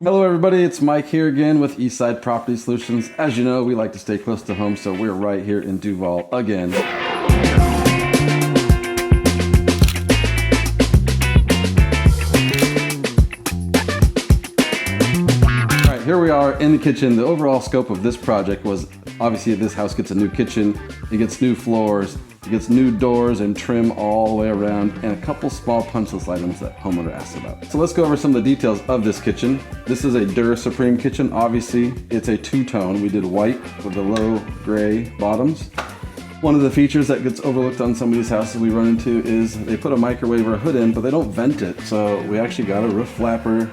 Hello everybody, it's Mike here again with Eastside Property Solutions. As you know, we like to stay close to home, so we're right here in Duval again. Alright, here we are in the kitchen. The overall scope of this project was, obviously this house gets a new kitchen, it gets new floors, it gets new doors and trim all the way around, and a couple small punch list items that homeowner asked about. So let's go over some of the details of this kitchen. This is a Dura Supreme kitchen. Obviously, it's a two-tone. We did white with the low gray bottoms. One of the features that gets overlooked on some of these houses we run into is they put a microwave or a hood in, but they don't vent it. So we actually got a roof flapper,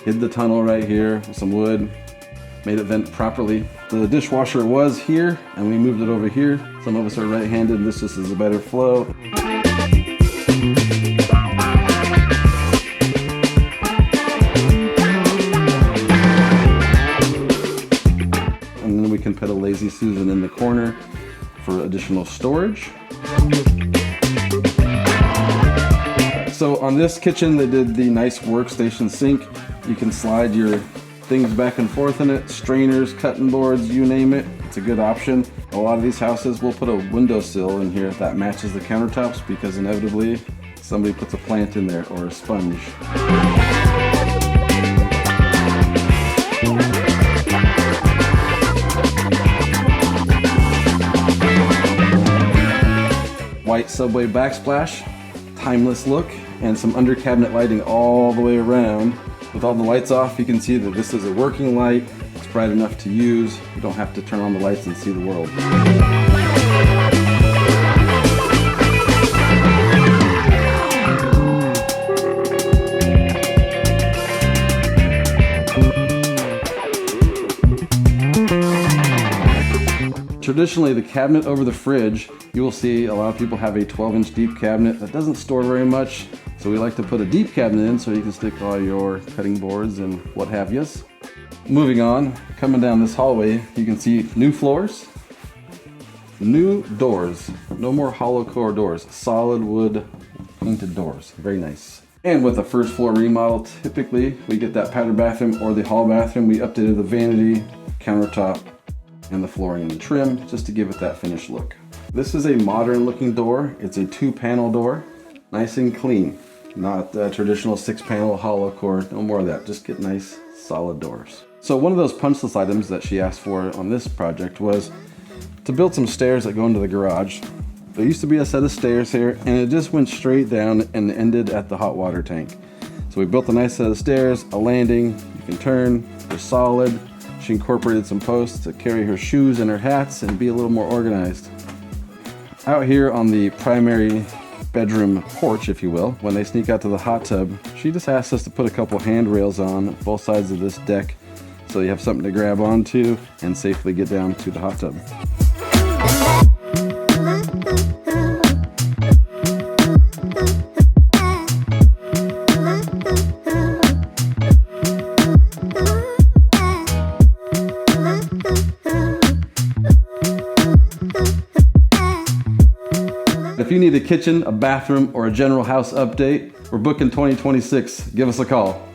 hid the tunnel right here with some wood, made it vent properly. The dishwasher was here and we moved it over here. Some of us are right-handed, this just is a better flow. And then we can put a Lazy Susan in the corner for additional storage. So on this kitchen, they did the nice workstation sink. You can slide your things back and forth in it, strainers, cutting boards, you name it. It's a good option. A lot of these houses will put a windowsill in here that matches the countertops because inevitably somebody puts a plant in there or a sponge. White subway backsplash, timeless look, and some under cabinet lighting all the way around. With all the lights off, you can see that this is a working light. It's bright enough to use. You don't have to turn on the lights and see the world. Traditionally, the cabinet over the fridge, you will see a lot of people have a 12-inch deep cabinet that doesn't store very much. So we like to put a deep cabinet in so you can stick all your cutting boards and what have yous. Moving on, coming down this hallway, you can see new floors, new doors, no more hollow core doors, solid wood painted doors, very nice. And with a first floor remodel, typically we get that powder bathroom or the hall bathroom. We updated the vanity, countertop, and the flooring and the trim just to give it that finished look. This is a modern looking door. It's a 2-panel door, nice and clean. Not the traditional 6-panel hollow core, no more of that. Just get nice, solid doors. So one of those punch list items that she asked for on this project was to build some stairs that go into the garage. There used to be a set of stairs here, and it just went straight down and ended at the hot water tank. So we built a nice set of stairs, a landing, you can turn, they're solid. She incorporated some posts to carry her shoes and her hats and be a little more organized. Out here on the primary bedroom porch, if you will, when they sneak out to the hot tub, she just asked us to put a couple handrails on both sides of this deck so you have something to grab onto and safely get down to the hot tub. If you need a kitchen, a bathroom, or a general house update, we're booking 2026. Give us a call.